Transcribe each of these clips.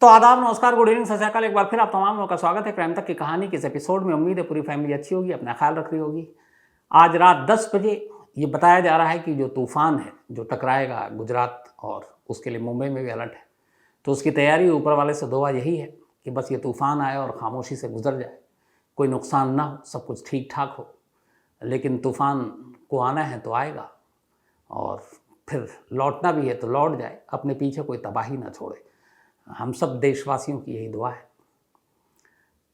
तो आदाब, नमस्कार, गुड इवनिंग, सत श्री अकाल। एक बार फिर आप तमाम लोगों का स्वागत है क्राइम तक की कहानी के इस एपिसोड में। उम्मीद है पूरी फैमिली अच्छी होगी, अपना ख्याल रख रही होगी। आज रात 10 बजे ये बताया जा रहा है कि जो तूफान है जो टकराएगा गुजरात, और उसके लिए मुंबई में भी अलर्ट है। तो उसकी तैयारी ऊपर वाले से दुआ यही है कि बस ये तूफान आए और खामोशी से गुजर जाए, कोई नुकसान ना हो, सब कुछ ठीक ठाक हो। लेकिन तूफान को आना है तो आएगा, और फिर लौटना भी है तो लौट जाए, अपने पीछे कोई तबाही ना छोड़े। हम सब देशवासियों की यही दुआ है।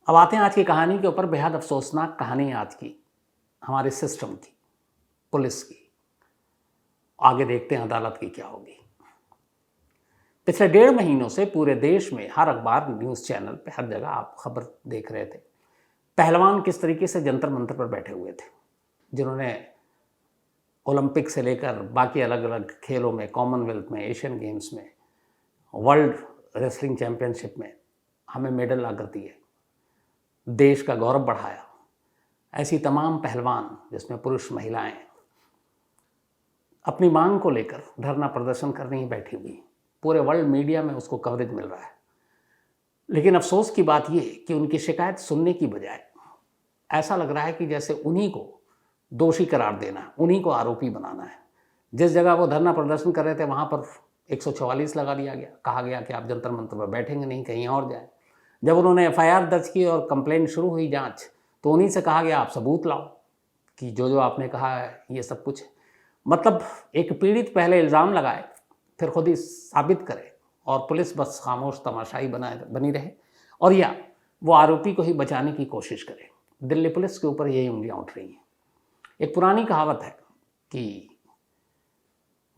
अब आते हैं आज की कहानी के ऊपर। बेहद अफसोसनाक कहानी है आज की, हमारे सिस्टम की, पुलिस की। आगे देखते हैं अदालत की क्या होगी। पिछले 1.5 महीनों से पूरे देश में हर अखबार, न्यूज़ चैनल पे, हर जगह आप खबर देख रहे थे। पहलवान किस तरीके से जंतर मंतर पर बैठे हुए थे, जिन्होंने ओलंपिक से लेकर बाकी अलग अलग खेलों में, कॉमनवेल्थ में, एशियन गेम्स में, वर्ल्ड रेसलिंग चैंपियनशिप में हमें मेडल ला कर दिए, देश का गौरव बढ़ाया। ऐसी तमाम पहलवान, जिसमें पुरुष महिलाएं, अपनी मांग को लेकर धरना प्रदर्शन करने ही बैठी हुई। पूरे वर्ल्ड मीडिया में उसको कवरेज मिल रहा है। लेकिन अफसोस की बात यह है कि उनकी शिकायत सुनने की बजाय ऐसा लग रहा है कि जैसे उन्हीं को दोषी करार देना है, उन्हीं को आरोपी बनाना है। जिस जगह वो धरना प्रदर्शन कर रहे थे वहाँ पर 144 लगा दिया गया, कहा गया कि आप जंतर मंतर पर बैठेंगे नहीं, कहीं और जाए। जब उन्होंने एफआईआर दर्ज की और कंप्लेंट शुरू हुई जांच, तो उन्हीं से कहा गया आप सबूत लाओ कि जो जो आपने कहा है ये सब कुछ है। मतलब एक पीड़ित पहले इल्ज़ाम लगाए, फिर खुद ही साबित करे, और पुलिस बस खामोश तमाशाई बनी रहे, और या वो आरोपी को ही बचाने की कोशिश करे। दिल्ली पुलिस के ऊपर यही उंगलियाँ उठ रही हैं। एक पुरानी कहावत है कि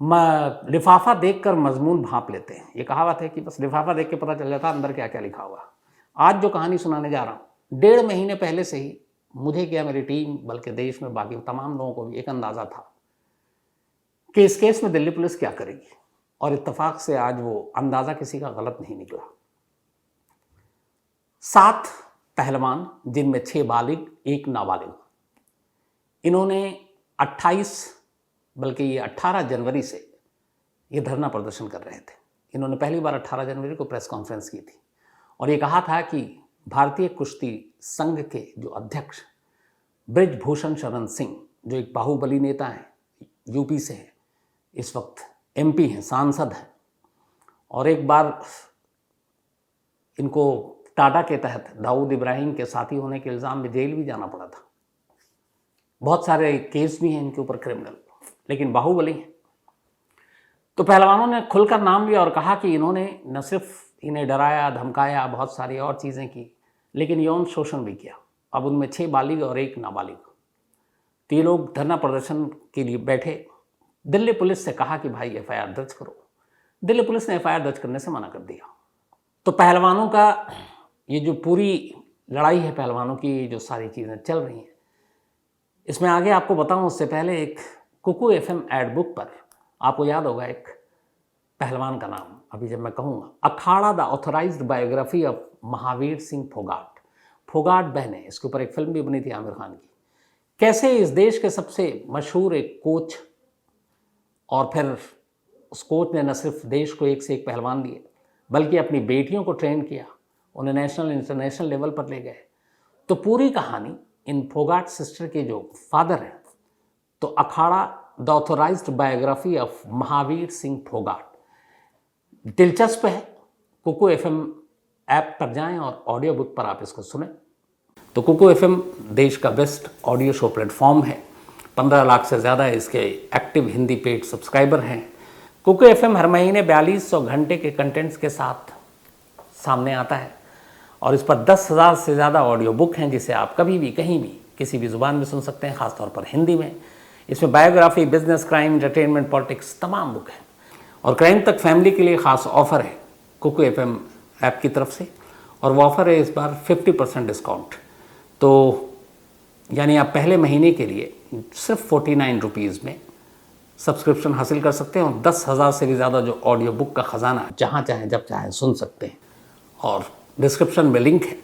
लिफाफा देखकर मजमून भांप लेते हैं। ये कहावत है कि बस लिफाफा देख के पता चल जाता अंदर क्या क्या लिखा हुआ। आज जो कहानी सुनाने जा रहा हूँ, 1.5 महीने पहले से ही मुझे क्या, मेरी टीम, बल्कि देश में बाकी तमाम लोगों को भी एक अंदाज़ा था कि इस केस में दिल्ली पुलिस क्या करेगी, और इत्तेफाक से आज वो अंदाज़ा किसी का गलत नहीं निकला। 7 पहलवान, जिनमें 6 बालिग, 1 नाबालिग, इन्होंने 28 बल्कि ये 18 जनवरी से ये धरना प्रदर्शन कर रहे थे। इन्होंने पहली बार 18 जनवरी को प्रेस कॉन्फ्रेंस की थी और ये कहा था कि भारतीय कुश्ती संघ के जो अध्यक्ष ब्रिजभूषण शरण सिंह, जो एक बाहुबली नेता हैं, यूपी से हैं, इस वक्त एमपी हैं, सांसद हैं, और एक बार इनको टाटा के तहत दाऊद इब्राहिम के साथी होने के इल्ज़ाम में जेल भी जाना पड़ा था। बहुत सारे केस भी हैं इनके ऊपर क्रिमिनल, लेकिन बाहुबली हैं। तो पहलवानों ने खुलकर नाम लिया और कहा कि इन्होंने न सिर्फ इन्हें डराया, धमकाया, बहुत सारी और चीज़ें की, लेकिन यौन शोषण भी किया। अब उनमें 6 बालिग और 1 नाबालिग। तो ये लोग धरना प्रदर्शन के लिए बैठे। दिल्ली पुलिस से कहा कि भाई एफआईआर दर्ज करो। दिल्ली पुलिस ने एफआईआर दर्ज करने से मना कर दिया। तो पहलवानों का ये जो पूरी लड़ाई है, पहलवानों की जो सारी चीज़ें चल रही हैं, इसमें आगे आपको बताऊं उससे पहले एक कुकू एफएम एड बुक पर आपको याद होगा एक पहलवान का नाम, अभी जब मैं कहूँगा, Akhada the authorised biography of Mahavir Singh Phogat, Phogat बहनें, इसके ऊपर एक फिल्म भी बनी थी आमिर खान की। कैसे इस देश के सबसे मशहूर एक कोच, और फिर उस कोच ने न सिर्फ देश को एक से एक पहलवान दिए, बल्कि अपनी बेटियों को ट्रेन किया, उन्हें नेशनल इंटरनेशनल लेवल पर ले गए। तो पूरी कहानी इन फोगाट सिस्टर के जो फादर हैं, तो Akhada the authorised biography of Mahavir Singh Phogat, दिलचस्प है। कुकू एफएम ऐप पर जाएं और ऑडियो बुक पर आप इसको सुनें। तो कुकू एफएम देश का बेस्ट ऑडियो शो प्लेटफॉर्म है। 15 लाख से ज़्यादा इसके एक्टिव हिंदी पेड सब्सक्राइबर हैं। कुकू एफएम हर महीने 4200 घंटे के कंटेंट्स के साथ सामने आता है, और इस पर 10,000 से ज़्यादा ऑडियो बुक हैं, जिसे आप कभी भी, कहीं भी, किसी भी ज़ुबान में सुन सकते हैं, ख़ासतौर पर हिंदी में। इसमें biography, business, crime, entertainment, politics, तमाम बुक हैं। और क्राइम तक फैमिली के लिए ख़ास ऑफ़र है कुकू एफएम ऐप की तरफ से, और वो ऑफ़र है इस बार 50% डिस्काउंट। तो यानी आप पहले महीने के लिए सिर्फ 49 रुपीज़ में सब्सक्रिप्शन हासिल कर सकते हैं, और 10,000 से भी ज़्यादा जो ऑडियो बुक का ख़जाना जहाँ चाहें जब चाहें सुन सकते हैं। और डिस्क्रिप्शन में लिंक है,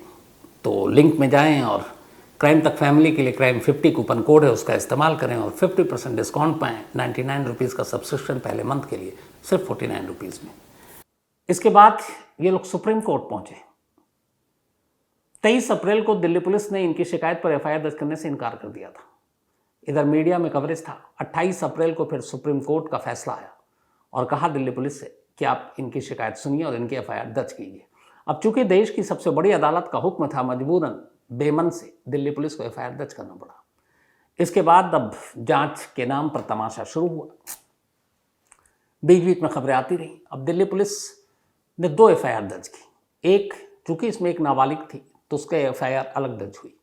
तो लिंक में जाएं और क्राइम तक फैमिली के लिए क्राइम 50 कूपन कोड है, उसका इस्तेमाल करें और 50% डिस्काउंट पाएँ। 99 रुपीज़ का सब्सक्रिप्शन पहले मंथ के लिए सिर्फ 49 रुपीज़ में। इसके बाद ये लोग सुप्रीम कोर्ट पहुंचे। 23 अप्रैल को दिल्ली पुलिस ने इनकी शिकायत पर एफआईआर दर्ज करने से इनकार कर दिया था। इधर मीडिया में कवरेज था। 28 अप्रैल को फिर सुप्रीम कोर्ट का फैसला आया और कहा दिल्ली पुलिस से कि आप इनकी शिकायत सुनिए और इनकी एफआईआर दर्ज कीजिए। अब चूंकि देश की सबसे बड़ी अदालत का हुक्म था, मजबूरन बेमन से दिल्ली पुलिस को एफआईआर दर्ज करना पड़ा। इसके बाद अब जांच के नाम पर तमाशा शुरू हुआ। बीच बीच में खबरें आती रही। अब दिल्ली पुलिस ने 2 एफआईआर दर्ज की। एक, चूंकि इसमें एक नाबालिग थी तो उसके एफआईआर अलग दर्ज हुई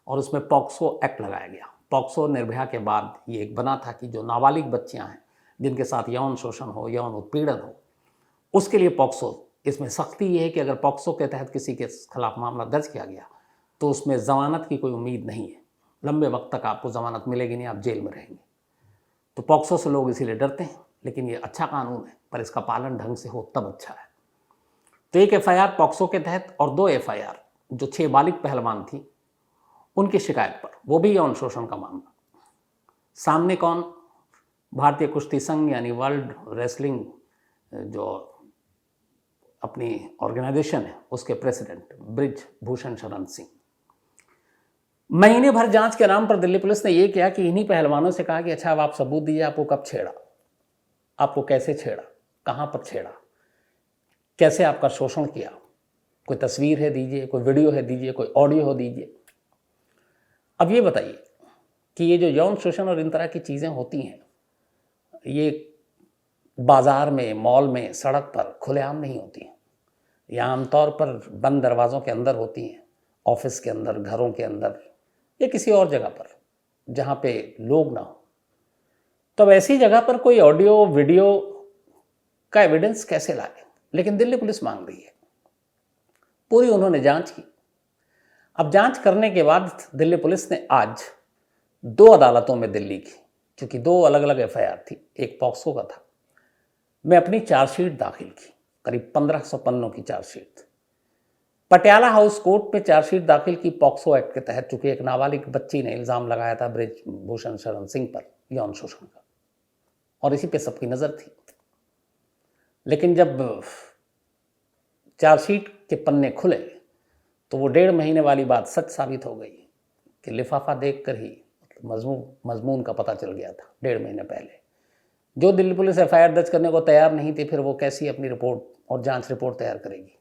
और उसमें पॉक्सो एक्ट लगाया गया। पॉक्सो निर्भया के बाद ये एक बना था कि जो नाबालिग बच्चियां हैं जिनके साथ यौन शोषण हो, यौन उत्पीड़न हो, उसके लिए पॉक्सो। इसमें सख्ती ये है कि अगर पॉक्सो के तहत किसी के खिलाफ मामला दर्ज किया गया तो उसमें ज़मानत की कोई उम्मीद नहीं है। लंबे वक्त तक आपको ज़मानत मिलेगी नहीं, आप जेल में रहेंगे। तो पॉक्सो से लोग इसीलिए डरते हैं। लेकिन ये अच्छा कानून है, पर इसका पालन ढंग से हो तब अच्छा है। तो एक एफआईआर पॉक्सो के तहत और 2 एफआईआर जो 6 बालिग पहलवान थी उनकी शिकायत पर, वो भी यौन शोषण का मामला। सामने कौन? भारतीय कुश्ती संघ यानी वर्ल्ड रेसलिंग जो अपनी ऑर्गेनाइजेशन है उसके प्रेसिडेंट ब्रिज भूषण शरण सिंह। महीने भर जांच के नाम पर दिल्ली पुलिस ने यह किया कि इन्हीं पहलवानों से कहा कि अच्छा अब आप सबूत दीजिए, आपको कब छेड़ा, आपको कैसे छेड़ा, कहां पर छेड़ा, कैसे आपका शोषण किया, कोई तस्वीर है दीजिए, कोई वीडियो है दीजिए, कोई ऑडियो हो दीजिए। अब ये बताइए कि ये जो यौन शोषण और इन तरह की चीज़ें होती हैं, ये बाज़ार में, मॉल में, सड़क पर खुलेआम नहीं होती हैं। ये आमतौर पर बंद दरवाज़ों के अंदर होती हैं, ऑफिस के अंदर, घरों के अंदर या किसी और जगह पर जहाँ पे लोग ना हो। तब ऐसी जगह पर कोई ऑडियो वीडियो का एविडेंस कैसे लाए? लेकिन दिल्ली पुलिस मांग रही है। पूरी उन्होंने जांच की। अब जांच करने के बाद दिल्ली पुलिस ने आज 2 अदालतों में दिल्ली की, क्योंकि 2 अलग अलग एफआईआर थी, एक पॉक्सो का था, मैं अपनी चार्जशीट दाखिल की। करीब 1500 पन्नों की चार्जशीट। पटियाला हाउस कोर्ट में चार्जशीट दाखिल की पॉक्सो एक्ट के तहत, चूंकि एक नाबालिग बच्ची ने इल्ज़ाम लगाया था ब्रिज भूषण शरण सिंह पर यौन शोषण का, और इसी पे सबकी नज़र थी। लेकिन जब चार्जशीट के पन्ने खुले तो वो 1.5 महीने वाली बात सच साबित हो गई कि लिफाफा देखकर ही मजमून का पता चल गया था। 1.5 महीने पहले जो दिल्ली पुलिस एफआईआर दर्ज करने को तैयार नहीं थी, फिर वो कैसी अपनी रिपोर्ट और जांच रिपोर्ट तैयार करेगी।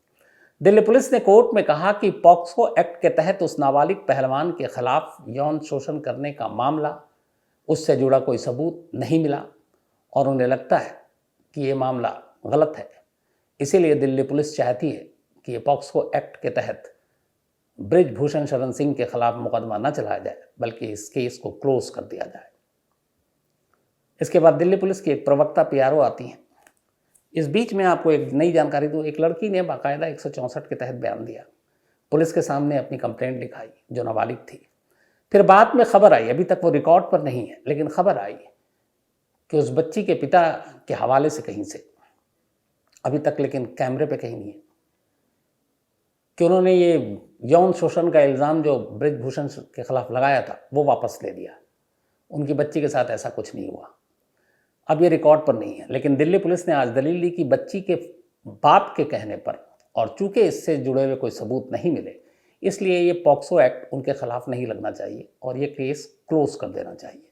दिल्ली पुलिस ने कोर्ट में कहा कि पॉक्सो एक्ट के तहत उस नाबालिग पहलवान के खिलाफ यौन शोषण करने का मामला, उससे जुड़ा कोई सबूत नहीं मिला और उन्हें लगता है कि ये मामला गलत है। इसीलिए दिल्ली पुलिस चाहती है कि ये पॉक्सो एक्ट के तहत ब्रिज भूषण शरण सिंह के खिलाफ मुकदमा न चलाया जाए, बल्कि इस केस को क्लोज कर दिया जाए। इसके बाद दिल्ली पुलिस की एक प्रवक्ता पीआरओ आती हैं। इस बीच में आपको एक नई जानकारी दूं, एक लड़की ने बाकायदा 164 के तहत बयान दिया, पुलिस के सामने अपनी कंप्लेंट लिखाई, जो नाबालिग थी। फिर बाद में खबर आई, अभी तक वो रिकॉर्ड पर नहीं है, लेकिन खबर आई कि उस बच्ची के पिता के हवाले से कहीं से, अभी तक लेकिन कैमरे पे कहीं नहीं है, कि उन्होंने ये यौन शोषण का इल्ज़ाम जो ब्रिजभूषण के खिलाफ लगाया था वो वापस ले लिया। उनकी बच्ची के साथ ऐसा कुछ नहीं हुआ। अब ये रिकॉर्ड पर नहीं है, लेकिन दिल्ली पुलिस ने आज दलील दी कि बच्ची के बाप के कहने पर, और चूंकि इससे जुड़े हुए कोई सबूत नहीं मिले, इसलिए ये पॉक्सो एक्ट उनके खिलाफ नहीं लगना चाहिए और ये केस क्लोज कर देना चाहिए।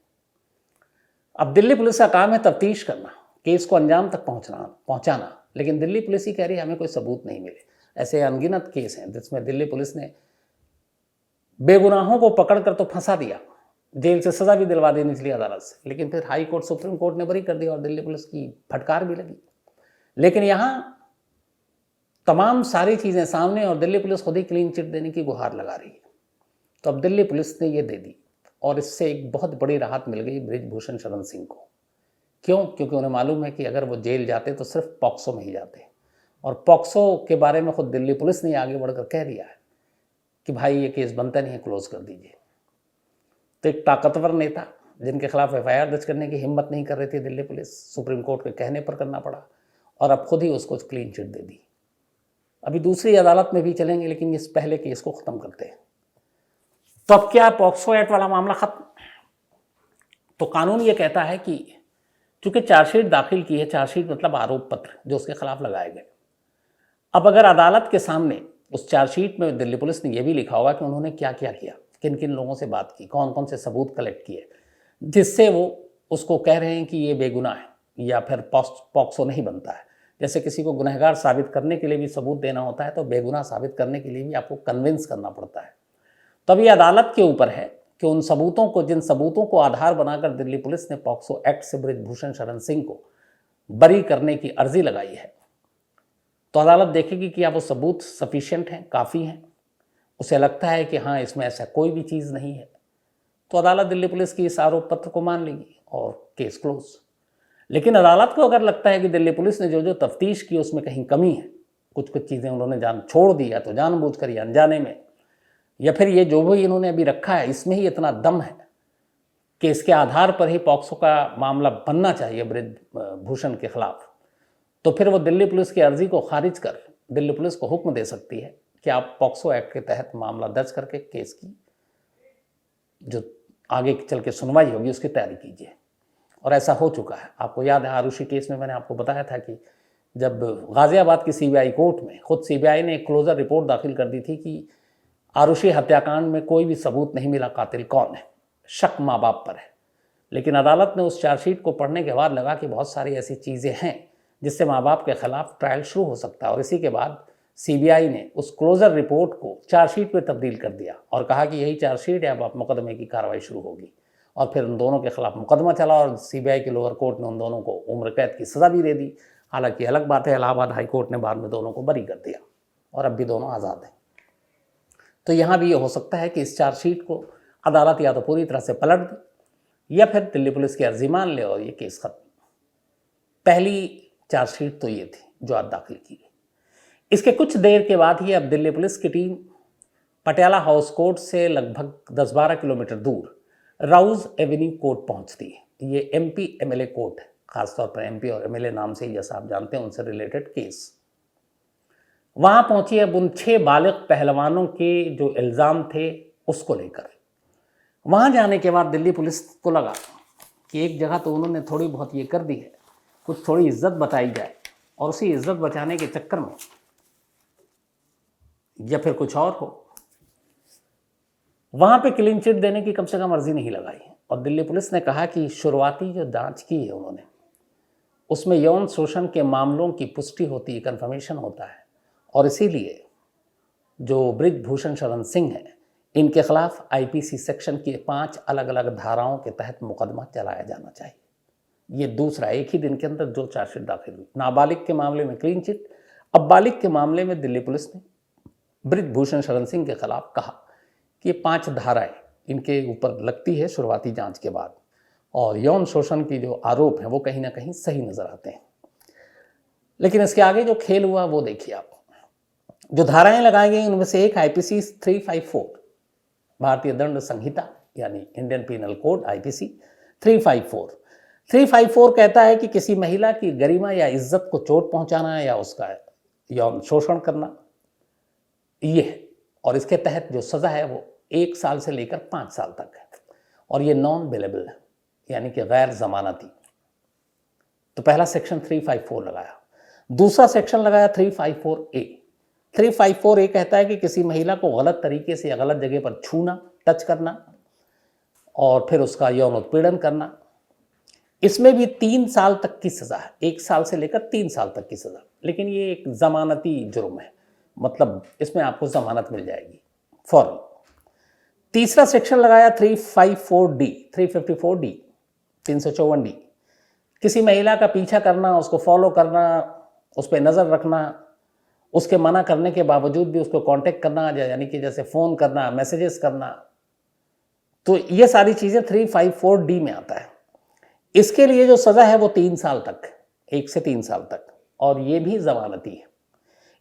अब दिल्ली पुलिस का काम है तफ्तीश करना, केस को अंजाम तक पहुंचाना, लेकिन दिल्ली पुलिस ही कह रही है हमें कोई सबूत नहीं मिले। ऐसे अनगिनत केस हैं जिसमें दिल्ली पुलिस ने बेगुनाहों को पकड़कर तो फंसा दिया, जेल से सजा भी दिलवा दी निचली अदालत से, लेकिन फिर हाई कोर्ट, सुप्रीम कोर्ट ने बरी कर दिया और दिल्ली पुलिस की फटकार भी लगी। लेकिन यहाँ तमाम सारी चीज़ें सामने और दिल्ली पुलिस खुद ही क्लीन चिट देने की गुहार लगा रही है। तो अब दिल्ली पुलिस ने ये दे दी और इससे एक बहुत बड़ी राहत मिल गई ब्रिजभूषण शरण सिंह को। क्यों? क्योंकि उन्हें मालूम है कि अगर वो जेल जाते तो सिर्फ पॉक्सो में ही जाते, और पॉक्सो के बारे में खुद दिल्ली पुलिस ने आगे बढ़कर कह दिया है कि भाई ये केस बनता नहीं है, क्लोज कर दीजिए। तो एक ताकतवर नेता जिनके खिलाफ एफआईआर दर्ज करने की हिम्मत नहीं कर रही थी दिल्ली पुलिस, सुप्रीम कोर्ट के कहने पर करना पड़ा और अब खुद ही उसको क्लीन चिट दे दी। अभी दूसरी अदालत में भी चलेंगे, लेकिन इस पहले केस को खत्म करते हैं। तो अब क्या पॉक्सो एक्ट वाला मामला खत्म? तो कानून ये कहता है कि चूंकि चार्जशीट दाखिल की है, चार्जशीट मतलब आरोप पत्र जो उसके खिलाफ लगाए गए, अब अगर अदालत के सामने उस चार्जशीट में दिल्ली पुलिस ने यह भी लिखा होगा कि उन्होंने क्या क्या किया, किन किन लोगों से बात की, कौन कौन से सबूत कलेक्ट किए, जिससे वो उसको कह रहे हैं कि ये बेगुनाह है या फिर पॉक्सो नहीं बनता है। जैसे किसी को गुनहगार साबित करने के लिए भी सबूत देना होता है, तो बेगुनाह साबित करने के लिए भी आपको कन्विंस करना पड़ता है। तब ये अदालत के ऊपर है कि उन सबूतों को, जिन सबूतों को आधार बनाकर दिल्ली पुलिस ने पॉक्सो एक्ट से बृजभूषण शरण सिंह को बरी करने की अर्जी लगाई है, तो अदालत देखेगी कि क्या वो सबूत सफिशिएंट हैं, काफ़ी हैं। उसे लगता है कि हाँ, इसमें ऐसा कोई भी चीज़ नहीं है, तो अदालत दिल्ली पुलिस की इस आरोप पत्र को मान लेगी और केस क्लोज। लेकिन अदालत को अगर लगता है कि दिल्ली पुलिस ने जो जो तफ्तीश की उसमें कहीं कमी है, कुछ कुछ चीज़ें उन्होंने जान छोड़ दी, या तो जानबूझकर या अनजाने में, या फिर ये जो भी इन्होंने अभी रखा है इसमें ही इतना दम है कि इसके आधार पर ही पॉक्सो का मामला बनना चाहिए बृजभूषण के खिलाफ, तो फिर वो दिल्ली पुलिस की अर्जी को खारिज कर दिल्ली पुलिस को हुक्म दे सकती है कि आप पॉक्सो एक्ट के तहत मामला दर्ज करके केस की जो आगे चल के सुनवाई होगी उसकी तैयारी कीजिए। और ऐसा हो चुका है। आपको याद है आरुषि केस में मैंने आपको बताया था कि जब गाजियाबाद की सीबीआई कोर्ट में खुद सीबीआई ने एक क्लोजर रिपोर्ट दाखिल कर दी थी कि आरुषि हत्याकांड में कोई भी सबूत नहीं मिला, कातिल कौन है, शक माँ बाप पर है। लेकिन अदालत ने उस चार्जशीट को पढ़ने के बाद लगा कि बहुत सारी ऐसी चीज़ें हैं जिससे माँ बाप के खिलाफ ट्रायल शुरू हो सकता है, और इसी के बाद सीबीआई ने उस क्लोजर रिपोर्ट को चार्जशीट में तब्दील कर दिया और कहा कि यही चार्जशीट है, अब आप मुकदमे की कार्रवाई शुरू होगी। और फिर उन दोनों के खिलाफ मुकदमा चला और सीबीआई के लोअर कोर्ट ने उन दोनों को उम्र कैद की सज़ा भी दे दी। हालांकि अलग बात है, इलाहाबाद हाई कोर्ट ने बाद में दोनों को बरी कर दिया और अब भी दोनों आज़ाद हैं। तो यहाँ भी ये हो सकता है कि इस चार्जशीट को अदालत या तो पूरी तरह से पलट दे या फिर दिल्ली पुलिस की अर्जी मान ले और ये केस खत्म। पहली चार्जशीट तो ये थी जो आज दाखिल की गई। इसके कुछ देर के बाद ही अब दिल्ली पुलिस की टीम पटियाला हाउस कोर्ट से लगभग 10-12 किलोमीटर दूर राउज एवेन्यू कोर्ट पहुंचती है। ये एमपी एमएलए कोर्ट है, खासतौर पर एमपी और एमएलए नाम से ही जैसा आप जानते हैं उनसे रिलेटेड केस। वहां पहुंची अब उन 6 बालिग पहलवानों के जो इल्ज़ाम थे उसको लेकर। वहां जाने के बाद दिल्ली पुलिस को लगा कि एक जगह तो उन्होंने थोड़ी बहुत ये कर दी है, कुछ थोड़ी इज्जत बचाई जाए, और उसी इज्जत बचाने के चक्कर में या फिर कुछ और हो, वहां पे क्लीन चिट देने की कम से कम अर्जी नहीं लगाई। और दिल्ली पुलिस ने कहा कि शुरुआती जो जांच की है उन्होंने, उसमें यौन शोषण के मामलों की पुष्टि होती है, कंफर्मेशन होता है, और इसीलिए जो बृजभूषण शरण सिंह हैं इनके खिलाफ आईपीसी सेक्शन की 5 अलग अलग धाराओं के तहत मुकदमा चलाया जाना चाहिए। ये दूसरा, एक ही दिन के अंदर जो चार्जशीट दाखिल हुई। नाबालिग के मामले में क्लीन चिट, अब बालिग के मामले में दिल्ली पुलिस ने बृजभूषण शरण सिंह के खिलाफ कहा कि 5 धाराएं इनके ऊपर लगती है शुरुआती जांच के बाद, और यौन शोषण की जो आरोप हैं वो कहीं ना कहीं सही नजर आते हैं। लेकिन इसके आगे जो खेल हुआ वो देखिए आप। जो धाराएं लगाई गई उनमें से एक आईपीसी 354, भारतीय दंड संहिता यानी इंडियन पीनल कोड आईपीसी 354 कहता है कि किसी महिला की गरिमा या इज्जत को चोट पहुंचाना या उसका यौन शोषण करना, ये है। और इसके तहत जो सज़ा है वो 1 साल से लेकर 5 साल तक है, और ये नॉन बेलेबल है, यानी कि गैर जमानती। तो पहला सेक्शन 354 लगाया। दूसरा सेक्शन लगाया 354A। 354A कहता है कि किसी महिला को गलत तरीके से या गलत जगह पर छूना, टच करना और फिर उसका यौन उत्पीड़न करना, इसमें भी 3 साल तक की सज़ा है, 1 साल से लेकर 3 साल तक की सज़ा। लेकिन ये एक जमानती जुर्म है, मतलब इसमें आपको जमानत मिल जाएगी फौरन। तीसरा सेक्शन लगाया 354D 354D, किसी महिला का पीछा करना, उसको फॉलो करना, उस पर नज़र रखना, उसके मना करने के बावजूद भी उसको कांटेक्ट करना, यानी कि जैसे फ़ोन करना, मैसेजेस करना, तो ये सारी चीज़ें 354D में आता है। इसके लिए जो सज़ा है वो 3 साल तक, 1 से 3 साल तक, और ये भी जमानती है।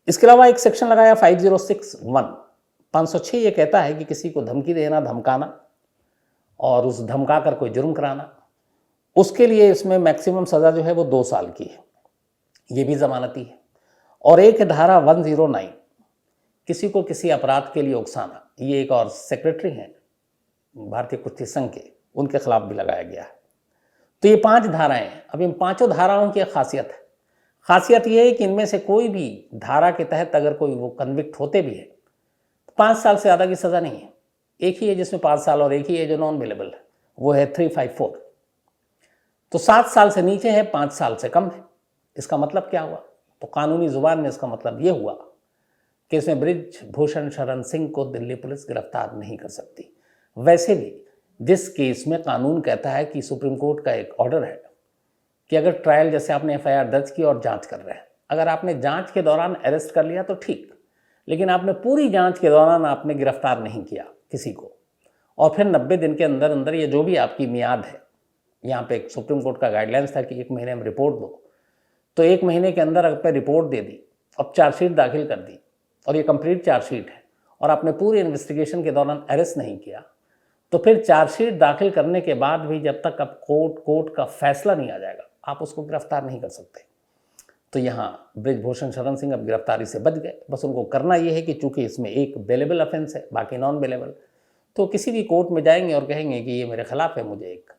इसके अलावा एक सेक्शन लगाया 506 ये कहता है कि किसी को धमकी देना, धमकाना और उस धमका कर कोई जुर्म कराना, उसके लिए इसमें मैक्सिमम सज़ा जो है वो 2 साल की है, ये भी जमानती है। और एक धारा 109, किसी को किसी अपराध के लिए उकसाना, ये एक और सेक्रेटरी हैं भारतीय कुश्ती संघ के, उनके खिलाफ भी लगाया गया है। तो ये 5 धाराएं हैं। अब इन 5 धाराओं की खासियत है, खासियत यह है कि इनमें से कोई भी धारा के तहत अगर कोई वो कन्विक्ट होते भी है तो 5 साल से ज़्यादा की सज़ा नहीं है। एक ही है जिसमें 5 साल और एक ही है जो नॉन बेलेबल है, वो है 354। तो 7 साल से नीचे है, 5 साल से कम है। इसका मतलब क्या हुआ? तो कानूनी जुबान में इसका मतलब ये हुआ कि इसमें बृजभूषण शरण सिंह को दिल्ली पुलिस गिरफ्तार नहीं कर सकती। वैसे भी जिस केस में कानून कहता है कि सुप्रीम कोर्ट का एक ऑर्डर है कि अगर ट्रायल, जैसे आपने FIR दर्ज की और जांच कर रहे हैं, अगर आपने जांच के दौरान अरेस्ट कर लिया तो ठीक, लेकिन आपने पूरी जांच के दौरान आपने गिरफ्तार नहीं किया किसी को, और फिर 90 दिन के अंदर अंदर ये जो भी आपकी मियाद है, यहाँ पे एक सुप्रीम कोर्ट का गाइडलाइंस था कि 1 महीने में रिपोर्ट दो, तो 1 महीने के अंदर अगर रिपोर्ट दे दी, अब चार्जशीट दाखिल कर दी और ये कंप्लीट चार्जशीट है और आपने पूरी इन्वेस्टिगेशन के दौरान अरेस्ट नहीं किया, तो फिर चार्जशीट दाखिल करने के बाद भी जब तक अब कोर्ट का फैसला नहीं आ जाएगा, आप उसको गिरफ्तार नहीं कर सकते। तो यहाँ बृजभूषण शरण सिंह अब गिरफ्तारी से बच गए। बस उनको करना ये है कि चूंकि इसमें एक बेलेबल ऑफेंस है, बाकी नॉन बेलेबल, तो किसी भी कोर्ट में जाएंगे और कहेंगे कि ये मेरे खिलाफ है, मुझे एक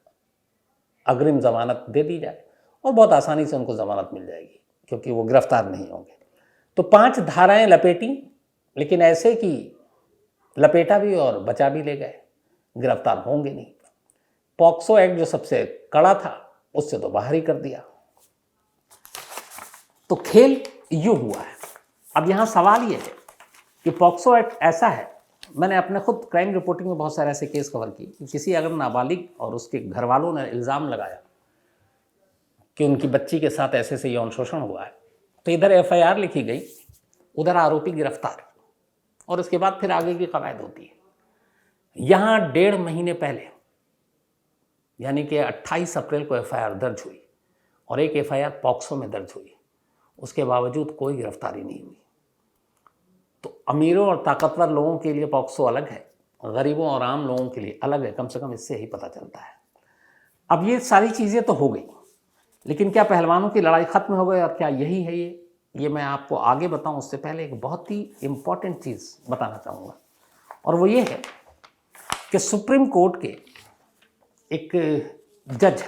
अग्रिम जमानत दे दी जाए, और बहुत आसानी से उनको जमानत मिल जाएगी क्योंकि वो गिरफ्तार नहीं होंगे। तो 5 धाराएं लपेटी, लेकिन ऐसे कि लपेटा भी और बचा भी ले गए, गिरफ्तार होंगे नहीं। पॉक्सो एक्ट जो सबसे कड़ा था उससे तो बाहर ही कर दिया। तो खेल यूं हुआ है। अब यहां सवाल यह है कि पॉक्सो एक्ट ऐसा है, मैंने अपने खुद क्राइम रिपोर्टिंग में बहुत सारे ऐसे केस कवर किए कि किसी अगर नाबालिग और उसके घर वालों ने इल्ज़ाम लगाया कि उनकी बच्ची के साथ ऐसे से यौन शोषण हुआ है, तो इधर FIR लिखी गई, उधर आरोपी गिरफ्तार, और इसके बाद फिर आगे की कवायद होती है। यहाँ 1.5 महीने पहले यानी कि 28 अप्रैल को FIR दर्ज हुई और एक FIR पॉक्सो में दर्ज हुई, उसके बावजूद कोई गिरफ्तारी नहीं हुई। तो अमीरों और ताकतवर लोगों के लिए पॉक्सो अलग है, गरीबों और आम लोगों के लिए अलग है, कम से कम इससे ही पता चलता है। अब ये सारी चीज़ें तो हो गई, लेकिन क्या पहलवानों की लड़ाई खत्म हो गई और क्या यही है ये मैं आपको आगे बताऊं उससे पहले एक बहुत ही इम्पॉर्टेंट चीज़ बताना चाहूँगा, और वो ये है कि सुप्रीम कोर्ट के एक जज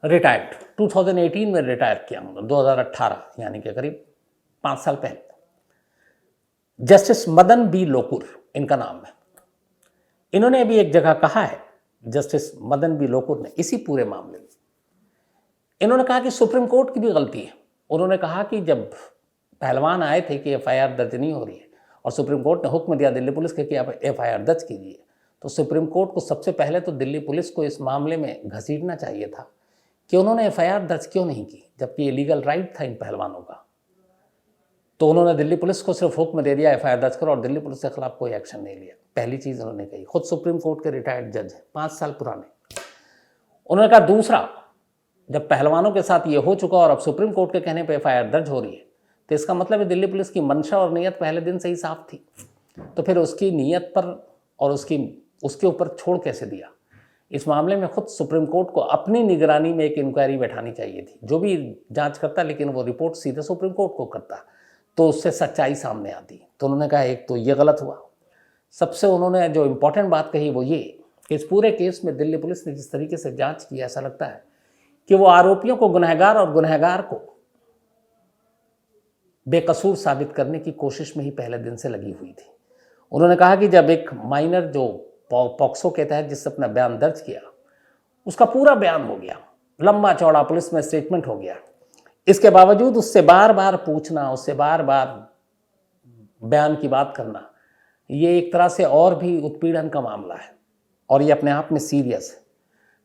रिटायर्ड 2018 में रिटायर किया, 2018 यानी कि करीब 5 साल पहले, जस्टिस मदन बी लोकुर इनका नाम है। इन्होंने अभी एक जगह कहा है, जस्टिस मदन बी लोकुर ने, इसी पूरे मामले में इन्होंने कहा कि सुप्रीम कोर्ट की भी गलती है। उन्होंने कहा कि जब पहलवान आए थे कि FIR दर्ज नहीं हो रही है और सुप्रीम कोर्ट ने हुक्म दिया दिल्ली पुलिस के कि आप FIR दर्ज कीजिए, तो सुप्रीम कोर्ट को सबसे पहले तो दिल्ली पुलिस को इस मामले में घसीटना चाहिए था कि उन्होंने FIR दर्ज क्यों नहीं की, जबकि ये लीगल राइट था इन पहलवानों का। तो उन्होंने दिल्ली पुलिस को सिर्फ हुक्म दे दिया FIR दर्ज करो और दिल्ली पुलिस के खिलाफ कोई एक्शन नहीं लिया। पहली चीज़ उन्होंने कही, खुद सुप्रीम कोर्ट के रिटायर्ड जज हैं, 5 साल पुराने। उन्होंने कहा दूसरा, जब पहलवानों के साथ ये हो चुका और अब सुप्रीम कोर्ट के कहने पर FIR दर्ज हो रही है, तो इसका मतलब है दिल्ली पुलिस की मंशा और नीयत पहले दिन से ही साफ थी। तो फिर उसकी नीयत पर और उसके ऊपर छोड़ कैसे दिया? इस मामले में खुद सुप्रीम कोर्ट को अपनी निगरानी में एक इंक्वायरी बैठानी चाहिए थी, जो भी जांच करता लेकिन वो रिपोर्ट सीधे सुप्रीम कोर्ट को करता, तो उससे सच्चाई सामने आती। तो उन्होंने कहा एक तो ये गलत हुआ। सबसे उन्होंने जो इम्पोर्टेंट बात कही वो ये कि इस पूरे केस में दिल्ली पुलिस ने जिस तरीके से जांच की, ऐसा लगता है कि वो आरोपियों को गुनहगार और गुनहगार को बेकसूर साबित करने की कोशिश में ही पहले दिन से लगी हुई थी। उन्होंने कहा कि जब एक माइनर जो पॉक्सो के तहत जिससे अपना बयान दर्ज किया, उसका पूरा बयान हो गया, लंबा चौड़ा पुलिस में स्टेटमेंट हो गया, इसके बावजूद उससे बार बार पूछना, उससे बार बार बयान की बात करना, ये एक तरह से और भी उत्पीड़न का मामला है और ये अपने आप में सीरियस है।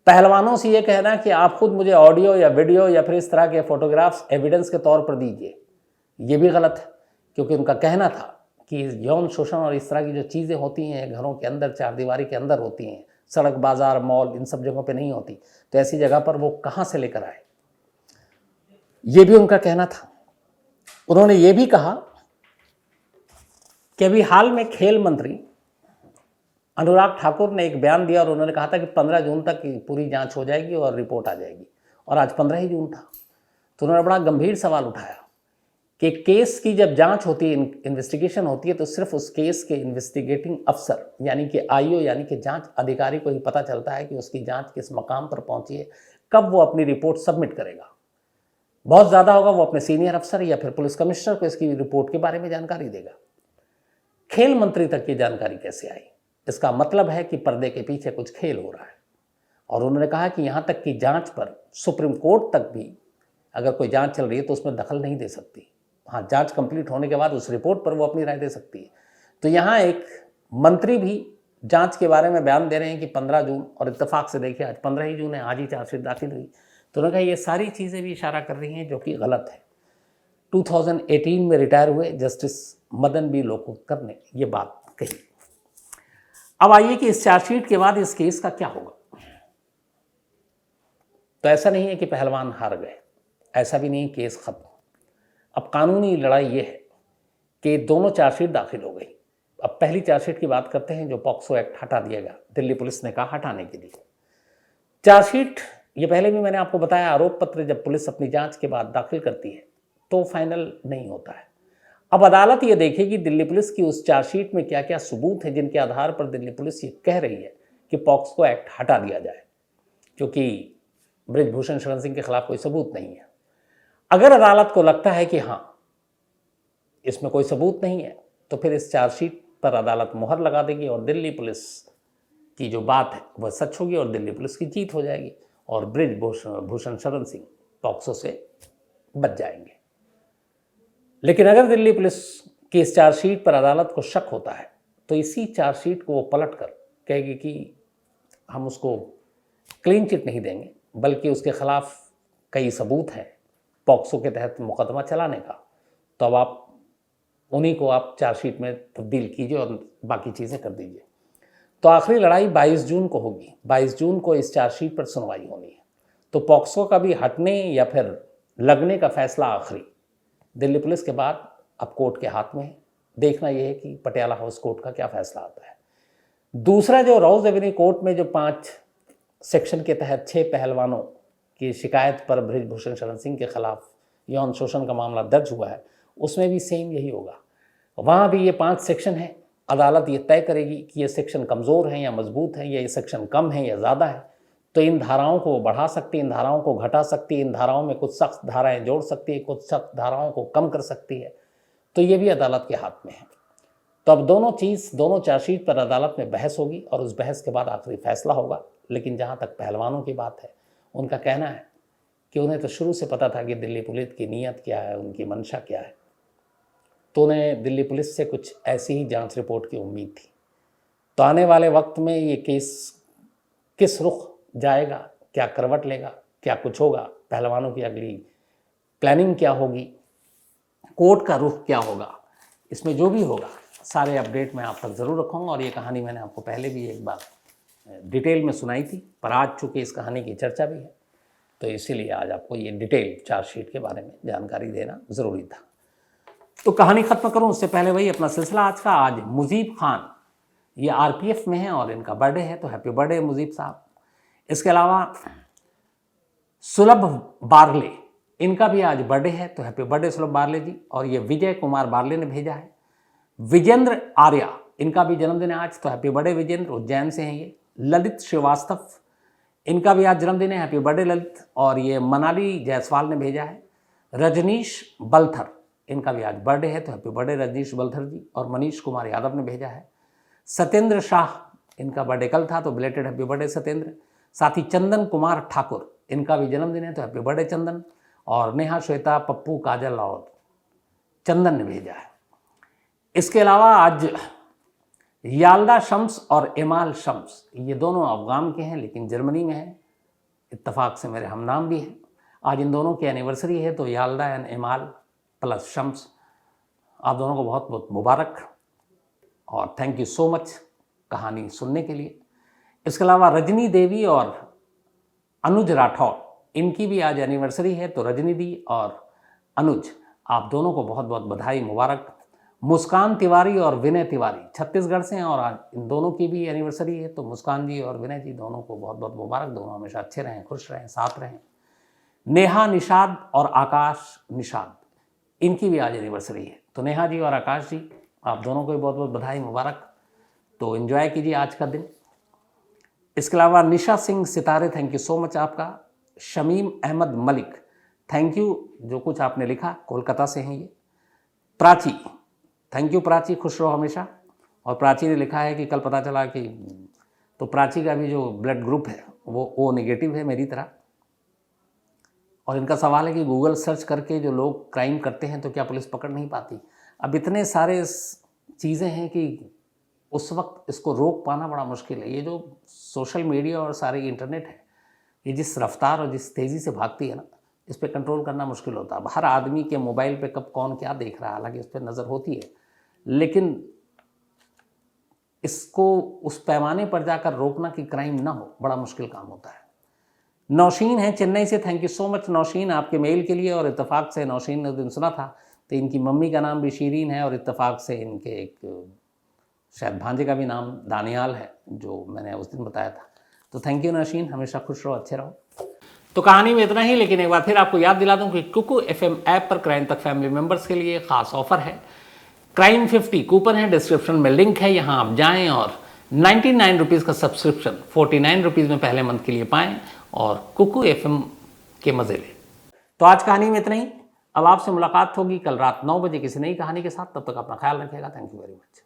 पहलवानों से ये कहना कि आप खुद मुझे ऑडियो या वीडियो या फिर इस तरह के फोटोग्राफ्स एविडेंस के तौर पर दीजिए, ये भी गलत है, क्योंकि उनका कहना था कि यौन शोषण और इस तरह की जो चीज़ें होती हैं घरों के अंदर, चारदीवारी के अंदर होती हैं, सड़क, बाजार, मॉल, इन सब जगहों पे नहीं होती, तो ऐसी जगह पर वो कहाँ से लेकर आए, ये भी उनका कहना था। उन्होंने ये भी कहा कि अभी हाल में खेल मंत्री अनुराग ठाकुर ने एक बयान दिया और उन्होंने कहा था कि 15 जून तक पूरी जांच हो जाएगी और रिपोर्ट आ जाएगी, और आज 15 ही जून था। तो उन्होंने बड़ा गंभीर सवाल उठाया कि केस की जब जांच होती है, इन्वेस्टिगेशन होती है, तो सिर्फ उस केस के इन्वेस्टिगेटिंग अफसर यानी कि IO यानी कि जांच अधिकारी को ही पता चलता है कि उसकी जांच किस मकाम पर पहुंची है, कब वो अपनी रिपोर्ट सबमिट करेगा। बहुत ज़्यादा होगा वो अपने सीनियर अफसर या फिर पुलिस कमिश्नर को इसकी रिपोर्ट के बारे में जानकारी देगा। खेल मंत्री तक ये जानकारी कैसे आई? इसका मतलब है कि पर्दे के पीछे कुछ खेल हो रहा है। और उन्होंने कहा कि यहाँ तक कि जांच पर सुप्रीम कोर्ट तक भी अगर कोई जांच चल रही है तो उसमें दखल नहीं दे सकती। हाँ, जांच कंप्लीट होने के बाद उस रिपोर्ट पर वो अपनी राय दे सकती है। तो यहाँ एक मंत्री भी जांच के बारे में बयान दे रहे हैं कि 15 जून, और इत्तेफाक से देखिए आज 15 ही जून है, आज ही चार्जशीट दाखिल हुई। तो उन्होंने कहा ये सारी चीज़ें भी इशारा कर रही हैं जो कि गलत है। 2018 में रिटायर हुए जस्टिस मदन बी लोकुरकर ने ये बात कही। अब आइए कि इस चार्जशीट के बाद इस केस का क्या होगा। तो ऐसा नहीं है कि पहलवान हार गए, ऐसा भी नहीं केस खत्म। अब कानूनी लड़ाई ये है कि दोनों चार्जशीट दाखिल हो गई। अब पहली चार्जशीट की बात करते हैं जो पॉक्सो एक्ट हटा दिया गया, दिल्ली पुलिस ने कहा हटाने के लिए। चार्जशीट, ये पहले भी मैंने आपको बताया, आरोप पत्र जब पुलिस अपनी जांच के बाद दाखिल करती है तो फाइनल नहीं होता है। अब अदालत ये देखेगी दिल्ली पुलिस की उस चार्जशीट में क्या क्या सबूत है जिनके आधार पर दिल्ली पुलिस ये कह रही है कि पॉक्सो एक्ट हटा दिया जाए, क्योंकि बृजभूषण शरण सिंह के खिलाफ कोई सबूत नहीं है। अगर अदालत को लगता है कि हाँ इसमें कोई सबूत नहीं है तो फिर इस चार्जशीट पर अदालत मुहर लगा देगी और दिल्ली पुलिस की जो बात है वह सच होगी और दिल्ली पुलिस की जीत हो जाएगी और बृजभूषण शरण सिंह पॉक्सो से बच जाएंगे। लेकिन अगर दिल्ली पुलिस की इस चार्जशीट पर अदालत को शक होता है तो इसी चार्जशीट को वो पलट कर कहेगी कि हम उसको क्लीन चिट नहीं देंगे, बल्कि उसके खिलाफ कई सबूत हैं पॉक्सो के तहत मुकदमा चलाने का, तो अब आप उन्हीं को आप चार्जशीट में तब्दील कीजिए और बाकी चीज़ें कर दीजिए। तो आखिरी लड़ाई 22 जून को होगी। 22 जून को इस चार्जशीट पर सुनवाई होनी है। तो पॉक्सो का भी हटने या फिर लगने का फैसला आखिरी दिल्ली पुलिस के बाद अब कोर्ट के हाथ में है। देखना यह है कि पटियाला हाउस कोर्ट का क्या फैसला आता है। दूसरा, जो रोज एवेन्यू कोर्ट में जो 5 सेक्शन के तहत 6 पहलवानों की शिकायत पर बृजभूषण शरण सिंह के खिलाफ यौन शोषण का मामला दर्ज हुआ है, उसमें भी सेम यही होगा। वहाँ भी ये 5 सेक्शन हैं। अदालत ये तय करेगी कि ये सेक्शन कमज़ोर हैं या मजबूत हैं, या ये सेक्शन कम है या ज़्यादा है। तो इन धाराओं को बढ़ा सकती है, इन धाराओं को घटा सकती है, इन धाराओं में कुछ सख्त धाराएं जोड़ सकती है, कुछ सख्त धाराओं को कम कर सकती है। तो ये भी अदालत के हाथ में है। तो अब दोनों चार्जशीट पर अदालत में बहस होगी और उस बहस के बाद आखिरी फैसला होगा। लेकिन जहाँ तक पहलवानों की बात है, उनका कहना है कि उन्हें तो शुरू से पता था कि दिल्ली पुलिस की नीयत क्या है, उनकी मंशा क्या है। तो उन्हें दिल्ली पुलिस से कुछ ऐसी ही जांच रिपोर्ट की उम्मीद थी। तो आने वाले वक्त में ये केस किस रुख जाएगा, क्या करवट लेगा, क्या कुछ होगा, पहलवानों की अगली प्लानिंग क्या होगी, कोर्ट का रुख क्या होगा, इसमें जो भी होगा सारे अपडेट मैं आप तक ज़रूर रखूँगा। और ये कहानी मैंने आपको पहले भी एक बार डिटेल में सुनाई थी, पर आज चूँकि इस कहानी की चर्चा भी है तो इसीलिए आज आपको ये डिटेल चार्जशीट के बारे में जानकारी देना ज़रूरी था। तो कहानी ख़त्म करूं उससे पहले वही अपना सिलसिला आज का। आज मुजीब खान, ये आरपीएफ में है और इनका बर्थडे है, तो हैप्पी बर्थडे मुजीब साहब। इसके अलावा सुलभ बारले, इनका भी आज बर्थडे है, तो हैप्पी बर्थडे सुलभ बारले जी। और ये विजय कुमार बारले ने भेजा है। विजेंद्र आर्या, इनका भी जन्मदिन है आज, तो हैप्पी बर्थडे विजेंद्र, उज्जैन से हैं ये। ललित श्रीवास्तव, इनका भी आज जन्मदिन है, हैप्पी बर्थडे ललित। और ये मनाली जायसवाल ने भेजा है। रजनीश बलथर, इनका भी आज बर्थडे है, तो हैप्पी बर्थडे रजनीश बलथर जी। और मनीष कुमार यादव ने भेजा है। सत्येंद्र शाह, इनका बर्थडे कल था, तो बिलेटेड हैप्पी बर्थडे सत्येंद्र। साथ ही चंदन कुमार ठाकुर, इनका भी जन्मदिन है, तो हैप्पी बर्थडे चंदन। और नेहा, श्वेता, पप्पू, काजल और चंदन ने भेजा है। इसके अलावा आज याल्दा शम्स और एमाल शम्स, ये दोनों अफगान के हैं लेकिन जर्मनी में हैं, इत्तफाक से मेरे हम नाम भी हैं। आज इन दोनों की एनिवर्सरी है, तो याल्दा एंड एमाल प्लस शम्स, आप दोनों को बहुत बहुत मुबारक और थैंक यू सो मच कहानी सुनने के लिए। इसके अलावा रजनी देवी और अनुज राठौर, इनकी भी आज एनिवर्सरी है, तो रजनी दी और अनुज, आप दोनों को बहुत बहुत बधाई मुबारक। मुस्कान तिवारी और विनय तिवारी छत्तीसगढ़ से हैं और आज इन दोनों की भी एनिवर्सरी है, तो मुस्कान जी और विनय जी दोनों को बहुत बहुत मुबारक। दोनों हमेशा अच्छे रहें, खुश रहें, साथ रहें। नेहा निषाद और आकाश निषाद, इनकी भी आज एनिवर्सरी है, तो नेहा जी और आकाश जी, आप दोनों को भी बहुत बहुत बधाई मुबारक। तो एंजॉय कीजिए आज का दिन। इसके अलावा निशा सिंह सितारे, थैंक यू सो मच आपका। शमीम अहमद मलिक, थैंक यू जो कुछ आपने लिखा, कोलकाता से हैं ये। प्राची, थैंक यू प्राची, खुश रहो हमेशा। और प्राची ने लिखा है कि कल पता चला कि तो प्राची का भी जो ब्लड ग्रुप है वो ओ नेगेटिव है मेरी तरह। और इनका सवाल है कि गूगल सर्च करके जो लोग क्राइम करते हैं तो क्या पुलिस पकड़ नहीं पाती। अब इतने सारे चीज़ें हैं कि उस वक्त इसको रोक पाना बड़ा मुश्किल है। ये जो सोशल मीडिया और सारे इंटरनेट है, ये जिस रफ्तार और जिस तेज़ी से भागती है ना, इस पर कंट्रोल करना मुश्किल होता है। अब हर आदमी के मोबाइल पे कब कौन क्या देख रहा है, हालांकि इस पर नज़र होती है, लेकिन इसको उस पैमाने पर जाकर रोकना कि क्राइम ना हो, बड़ा मुश्किल काम होता है। नौशीन है चेन्नई से, thank you so much Naushin आपके मेल के लिए। और इत्तेफाक से नौशीन ने उस दिन सुना था तो इनकी मम्मी का नाम भी शीरीन है और इत्तेफाक से इनके एक शायद भांजे का भी नाम दानियाल है, जो मैंने उस दिन बताया था। तो थैंक यू नौशीन, हमेशा खुश रहो, अच्छे रहो। तो कहानी में इतना ही, लेकिन एक बार फिर आपको याद दिला दूं कि कुकू FM ऐप पर क्राइम तक फैमिली मेंबर्स के लिए खास ऑफर है। क्राइम 50 कूपन है, डिस्क्रिप्शन में लिंक है, यहाँ आप जाएं और 99 रुपीज़ का सब्सक्रिप्शन 49 रुपीज़ में पहले मंथ के लिए पाएं और कुकू FM के मज़े लें। तो आज कहानी में इतना ही। अब आपसे मुलाकात होगी कल रात 9 बजे किसी नई कहानी के साथ। तब तक अपना ख्याल रखिएगा। Thank you very much.